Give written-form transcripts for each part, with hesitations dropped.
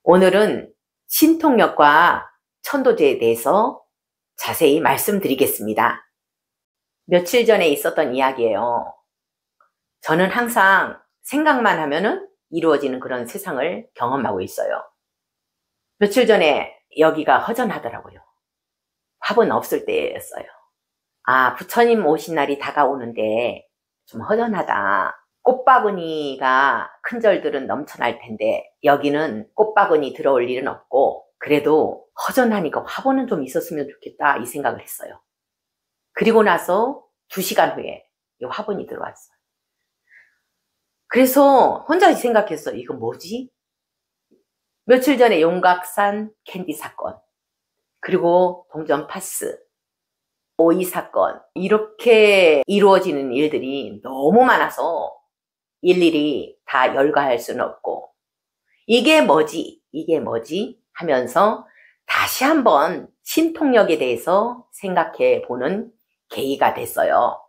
오늘은 신통력과 천도제에 대해서 자세히 말씀드리겠습니다. 며칠 전에 있었던 이야기예요. 저는 항상 생각만 하면은 이루어지는 그런 세상을 경험하고 있어요. 며칠 전에 여기가 허전하더라고요. 화분 없을 때였어요. 아, 부처님 오신 날이 다가오는데 좀 허전하다. 꽃바구니가 큰 절들은 넘쳐날 텐데 여기는 꽃바구니 들어올 일은 없고 그래도 허전하니까 화분은 좀 있었으면 좋겠다 이 생각을 했어요. 그리고 나서 2시간 후에 이 화분이 들어왔어요. 그래서 혼자 생각했어. 이거 뭐지? 며칠 전에 용각산 캔디 사건, 그리고 동전 파스, 오이 사건, 이렇게 이루어지는 일들이 너무 많아서 일일이 다 열거할 수는 없고 이게 뭐지? 이게 뭐지? 하면서 다시 한번 신통력에 대해서 생각해 보는 계기가 됐어요.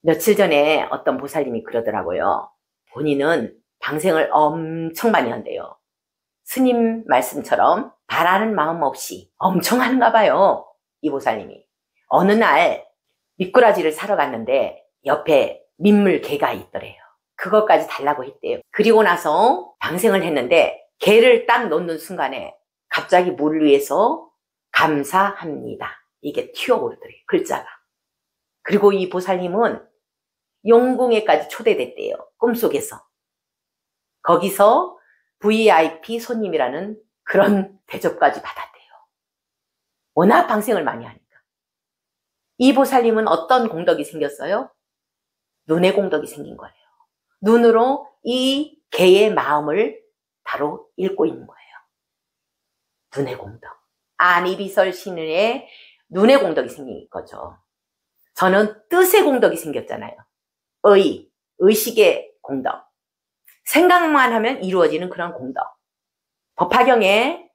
며칠 전에 어떤 보살님이 그러더라고요. 본인은 방생을 엄청 많이 한대요. 스님 말씀처럼 바라는 마음 없이 엄청 하는가 봐요. 이 보살님이. 어느 날 미꾸라지를 사러 갔는데 옆에 민물개가 있더래요. 그것까지 달라고 했대요. 그리고 나서 방생을 했는데 개를 딱 놓는 순간에 갑자기 물 위에서 감사합니다. 이게 튀어오르더래요. 글자가. 그리고 이 보살님은 용궁에까지 초대됐대요. 꿈속에서. 거기서 VIP 손님이라는 그런 대접까지 받았대요. 워낙 방생을 많이 하니까. 이 보살님은 어떤 공덕이 생겼어요? 눈의 공덕이 생긴 거예요. 눈으로 이 개의 마음을 바로 읽고 있는 거예요. 눈의 공덕. 안이비설 신의 눈의 공덕이 생긴 거죠. 저는 뜻의 공덕이 생겼잖아요. 의식의 공덕. 생각만 하면 이루어지는 그런 공덕. 법화경에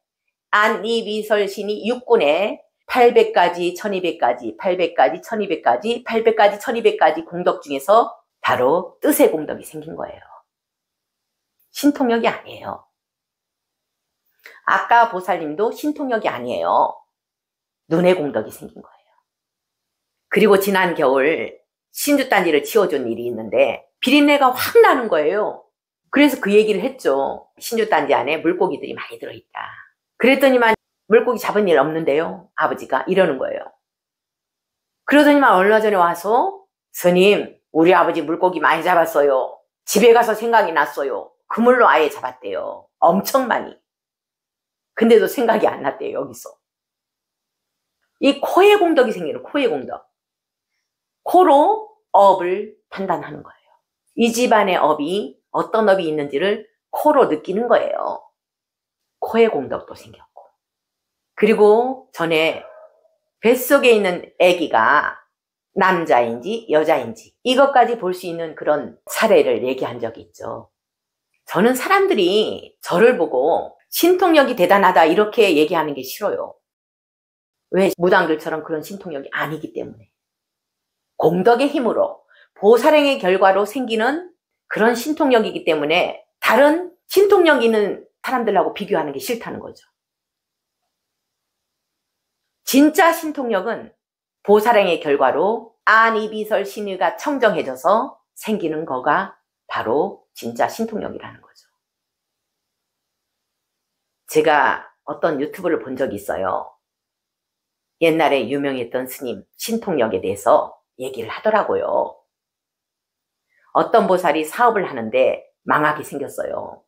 안이비설 신이 6군에 800가지, 1200가지, 800가지, 1200가지, 800가지, 1200가지 공덕 중에서 바로 뜻의 공덕이 생긴 거예요. 신통력이 아니에요. 아까 보살님도 신통력이 아니에요. 눈의 공덕이 생긴 거예요. 그리고 지난 겨울 신주단지를 치워준 일이 있는데 비린내가 확 나는 거예요. 그래서 그 얘기를 했죠. 신주단지 안에 물고기들이 많이 들어있다. 그랬더니만 물고기 잡은 일 없는데요. 아버지가 이러는 거예요. 그러더니만 얼마 전에 와서 스님, 우리 아버지 물고기 많이 잡았어요. 집에 가서 생각이 났어요. 그물로 아예 잡았대요. 엄청 많이. 근데도 생각이 안 났대요. 여기서. 이 코의 공덕이 생기는 코의 공덕. 코로 업을 판단하는 거예요. 이 집안의 업이 어떤 업이 있는지를 코로 느끼는 거예요. 코의 공덕도 생겼고. 그리고 전에 뱃속에 있는 아기가 남자인지 여자인지 이것까지 볼 수 있는 그런 사례를 얘기한 적이 있죠. 저는 사람들이 저를 보고 신통력이 대단하다 이렇게 얘기하는 게 싫어요. 왜? 무당들처럼 그런 신통력이 아니기 때문에. 공덕의 힘으로 보살행의 결과로 생기는 그런 신통력이기 때문에 다른 신통력 있는 사람들하고 비교하는 게 싫다는 거죠. 진짜 신통력은 보살행의 결과로 안이비설 신의가 청정해져서 생기는 거가 바로 진짜 신통력이라는 거죠. 제가 어떤 유튜브를 본 적이 있어요. 옛날에 유명했던 스님 신통력에 대해서 얘기를 하더라고요. 어떤 보살이 사업을 하는데 망하게 생겼어요.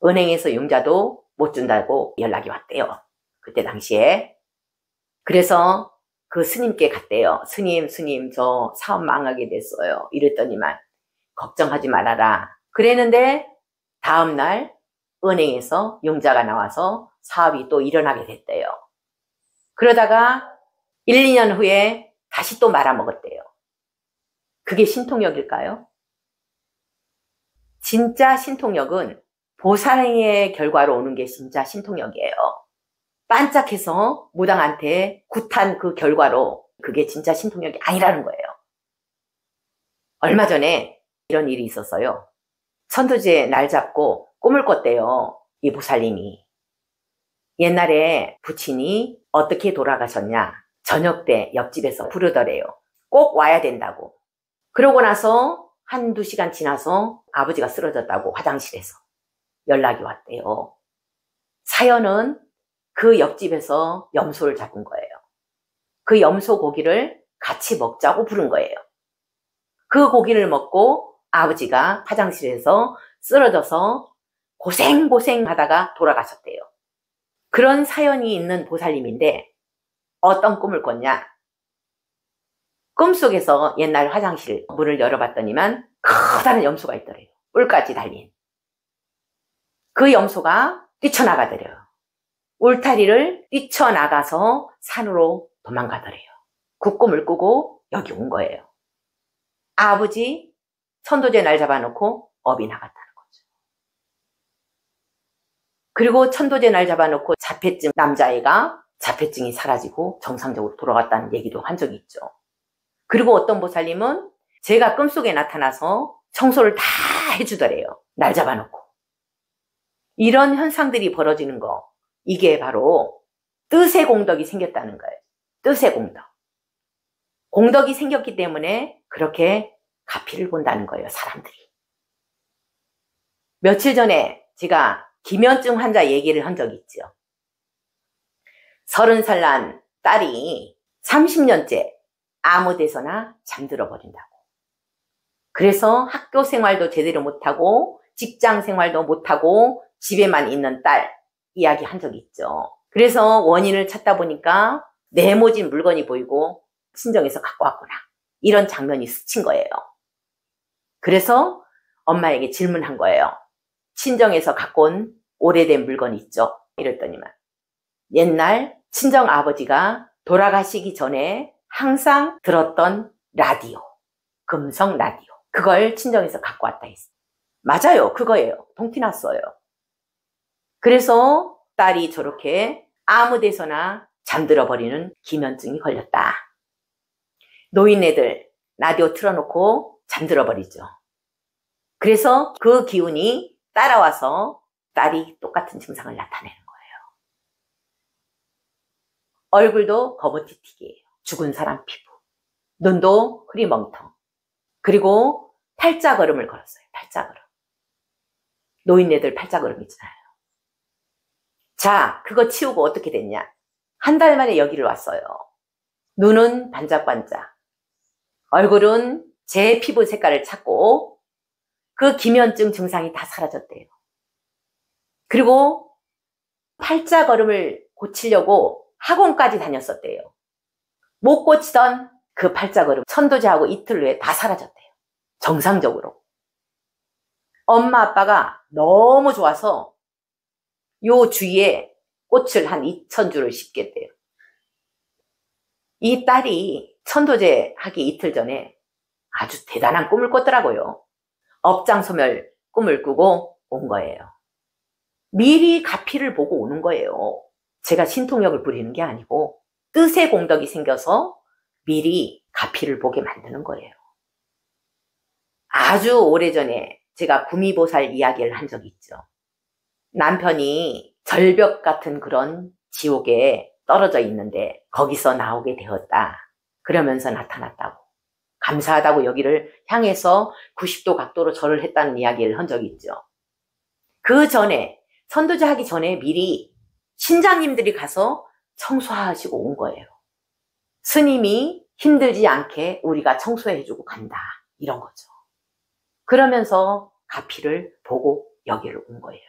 은행에서 융자도 못 준다고 연락이 왔대요. 그때 당시에. 그래서 그 스님께 갔대요. 스님 저 사업 망하게 됐어요. 이랬더니만 걱정하지 말아라. 그랬는데 다음날 은행에서 융자가 나와서 사업이 또 일어나게 됐대요. 그러다가 1, 2년 후에 다시 또 말아먹었대요. 그게 신통력일까요? 진짜 신통력은 보살행의 결과로 오는 게 진짜 신통력이에요. 반짝해서 무당한테 굿한 그 결과로 그게 진짜 신통력이 아니라는 거예요. 얼마 전에 이런 일이 있었어요. 천도제 날 잡고 꿈을 꿨대요. 이 보살님이. 옛날에 부친이 어떻게 돌아가셨냐? 저녁 때 옆집에서 부르더래요. 꼭 와야 된다고. 그러고 나서 한두 시간 지나서 아버지가 쓰러졌다고 화장실에서 연락이 왔대요. 사연은 그 옆집에서 염소를 잡은 거예요. 그 염소 고기를 같이 먹자고 부른 거예요. 그 고기를 먹고 아버지가 화장실에서 쓰러져서 고생 하다가 돌아가셨대요. 그런 사연이 있는 보살님인데 어떤 꿈을 꿨냐? 꿈속에서 옛날 화장실 문을 열어봤더니만 커다란 염소가 있더래요. 뿔까지 달린. 그 염소가 뛰쳐나가더래요. 울타리를 뛰쳐나가서 산으로 도망가더래요. 그 꿈을 꾸고 여기 온 거예요. 아버지 천도제 날 잡아놓고 업이 나갔다는 거죠. 그리고 천도제 날 잡아놓고 자폐증 남자애가 자폐증이 사라지고 정상적으로 돌아갔다는 얘기도 한 적이 있죠. 그리고 어떤 보살님은 제가 꿈속에 나타나서 청소를 다 해주더래요. 날 잡아놓고. 이런 현상들이 벌어지는 거, 이게 바로 뜻의 공덕이 생겼다는 거예요. 뜻의 공덕. 공덕이 생겼기 때문에 그렇게 가피를 본다는 거예요, 사람들이. 며칠 전에 제가 기면증 환자 얘기를 한 적이 있죠. 30살 난 딸이 30년째 아무 데서나 잠들어 버린다고. 그래서 학교 생활도 제대로 못하고 직장 생활도 못하고 집에만 있는 딸 이야기 한 적이 있죠. 그래서 원인을 찾다 보니까 네모진 물건이 보이고 친정에서 갖고 왔구나. 이런 장면이 스친 거예요. 그래서 엄마에게 질문한 거예요. 친정에서 갖고 온 오래된 물건 있죠? 이랬더니만 옛날 친정 아버지가 돌아가시기 전에 항상 들었던 라디오, 금성 라디오, 그걸 친정에서 갖고 왔다 했어요. 맞아요, 그거예요. 동티 났어요. 그래서 딸이 저렇게 아무 데서나 잠들어 버리는 기면증이 걸렸다. 노인네들 라디오 틀어놓고 잠들어 버리죠. 그래서 그 기운이 따라와서 딸이 똑같은 증상을 나타내는 거예요. 얼굴도 거무튀튀기예요. 죽은 사람 피부. 눈도 흐리멍텅. 그리고 팔자걸음을 걸었어요. 팔자걸음. 노인네들 팔자걸음 있잖아요. 자, 그거 치우고 어떻게 됐냐? 한 달 만에 여기를 왔어요. 눈은 반짝반짝. 얼굴은 제 피부 색깔을 찾고 그 기면증 증상이 다 사라졌대요. 그리고 팔자걸음을 고치려고 학원까지 다녔었대요. 못 고치던 그 팔자걸음 천도제하고 이틀 후에 다 사라졌대요. 정상적으로. 엄마 아빠가 너무 좋아서 요 주위에 꽃을 한 2,000주를 심겠대요. 이 딸이 천도제 하기 이틀 전에 아주 대단한 꿈을 꿨더라고요. 업장소멸 꿈을 꾸고 온 거예요. 미리 가피를 보고 오는 거예요. 제가 신통력을 부리는 게 아니고 뜻의 공덕이 생겨서 미리 가피를 보게 만드는 거예요. 아주 오래전에 제가 구미보살 이야기를 한 적이 있죠. 남편이 절벽 같은 그런 지옥에 떨어져 있는데 거기서 나오게 되었다. 그러면서 나타났다고. 감사하다고 여기를 향해서 90도 각도로 절을 했다는 이야기를 한 적이 있죠. 그 전에 선도제 하기 전에 미리 신장님들이 가서 청소하시고 온 거예요. 스님이 힘들지 않게 우리가 청소해주고 간다. 이런 거죠. 그러면서 가피를 보고 여기를 온 거예요.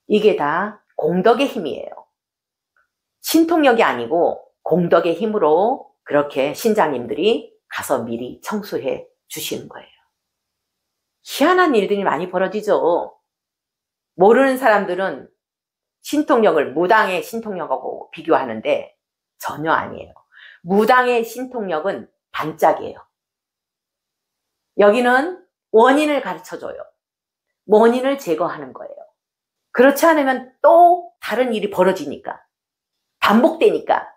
이게 다 공덕의 힘이에요. 신통력이 아니고 공덕의 힘으로 그렇게 신장님들이 가서 미리 청소해 주시는 거예요. 희한한 일들이 많이 벌어지죠. 모르는 사람들은 신통력을 무당의 신통력하고 비교하는데 전혀 아니에요. 무당의 신통력은 반짝이에요. 여기는 원인을 가르쳐줘요. 원인을 제거하는 거예요. 그렇지 않으면 또 다른 일이 벌어지니까, 반복되니까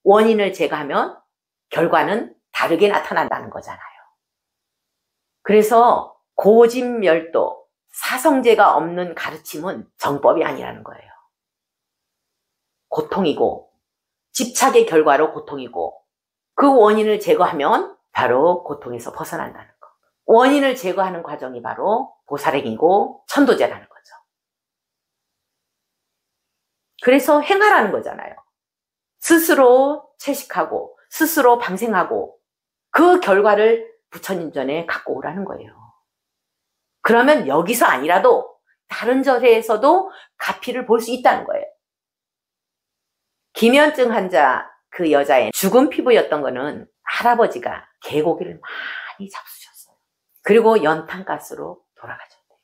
원인을 제거하면 결과는 다르게 나타난다는 거잖아요. 그래서 고집멸도, 사성제가 없는 가르침은 정법이 아니라는 거예요. 고통이고 집착의 결과로 고통이고 그 원인을 제거하면 바로 고통에서 벗어난다는 거. 원인을 제거하는 과정이 바로 보살행이고 천도제라는 거죠. 그래서 행하라는 거잖아요. 스스로 채식하고 스스로 방생하고 그 결과를 부처님 전에 갖고 오라는 거예요. 그러면 여기서 아니라도 다른 절에서도 가피를 볼 수 있다는 거예요. 기면증 환자 그 여자의 죽은 피부였던 거는 할아버지가 개고기를 많이 잡수셨어요. 그리고 연탄가스로 돌아가셨대요.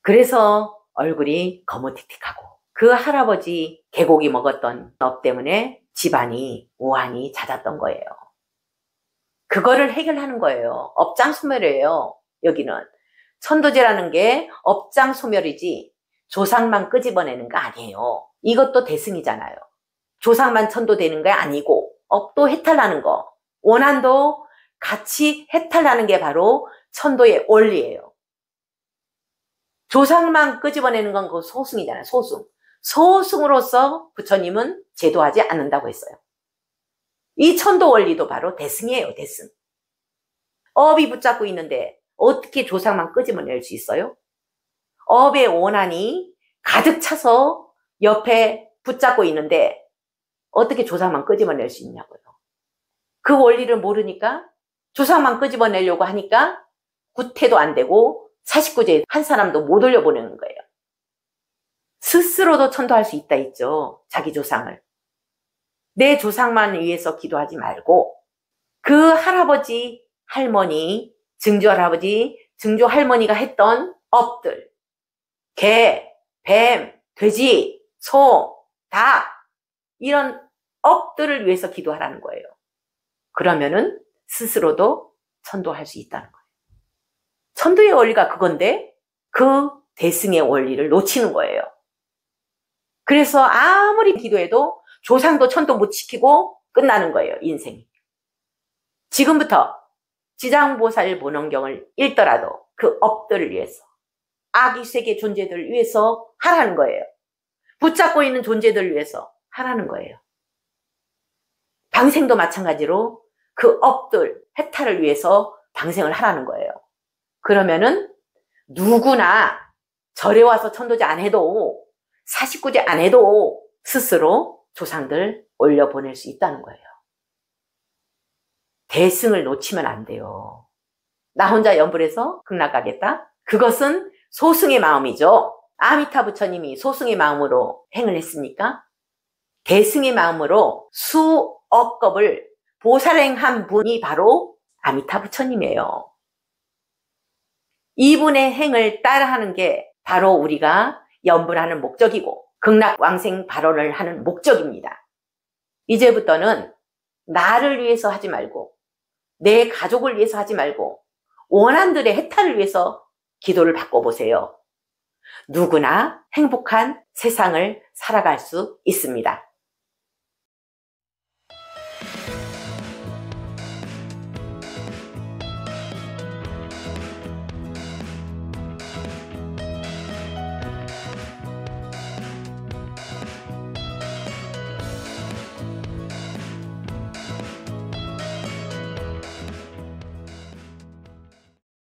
그래서 얼굴이 거무틱틱하고 그 할아버지 개고기 먹었던 업 때문에 집안이 우환이 잦았던 거예요. 그거를 해결하는 거예요. 업장소멸이에요. 여기는 천도제라는 게 업장소멸이지 조상만 끄집어내는 거 아니에요. 이것도 대승이잖아요. 조상만 천도되는 게 아니고 업도 해탈하는 거, 원한도 같이 해탈하는 게 바로 천도의 원리예요. 조상만 끄집어내는 건 그 소승이잖아요. 소승. 소승으로서 부처님은 제도하지 않는다고 했어요. 이 천도 원리도 바로 대승이에요. 대승. 업이 붙잡고 있는데 어떻게 조상만 끄집어낼 수 있어요? 업의 원한이 가득 차서 옆에 붙잡고 있는데 어떻게 조상만 끄집어낼 수 있냐고요. 그 원리를 모르니까 조상만 끄집어내려고 하니까 구태도 안 되고 사십구제 한 사람도 못 올려보내는 거예요. 스스로도 천도할 수 있다 했죠. 자기 조상을. 내 조상만 위해서 기도하지 말고 그 할아버지, 할머니, 증조 할아버지, 증조 할머니가 했던 업들, 개, 뱀, 돼지, 소, 닭 이런 업들을 위해서 기도하라는 거예요. 그러면은 스스로도 천도할 수 있다는 거예요. 천도의 원리가 그건데 그 대승의 원리를 놓치는 거예요. 그래서 아무리 기도해도 조상도 천도 못 지키고 끝나는 거예요. 인생이. 지금부터 지장보살 본원경을 읽더라도 그 업들을 위해서 악의세계 존재들을 위해서 하라는 거예요. 붙잡고 있는 존재들을 위해서 하라는 거예요. 방생도 마찬가지로 그 업들 해탈을 위해서 방생을 하라는 거예요. 그러면은 누구나 절에 와서 천도제 안 해도 49제 안 해도 스스로 조상들 올려보낼 수 있다는 거예요. 대승을 놓치면 안 돼요. 나 혼자 연불해서 극락 가겠다? 그것은 소승의 마음이죠. 아미타 부처님이 소승의 마음으로 행을 했습니까? 대승의 마음으로 수억겁을 보살행한 분이 바로 아미타 부처님이에요. 이분의 행을 따라하는 게 바로 우리가 연불하는 목적이고 극락왕생 발언을 하는 목적입니다. 이제부터는 나를 위해서 하지 말고 내 가족을 위해서 하지 말고 원한들의 해탈을 위해서 기도를 바꿔보세요. 누구나 행복한 세상을 살아갈 수 있습니다.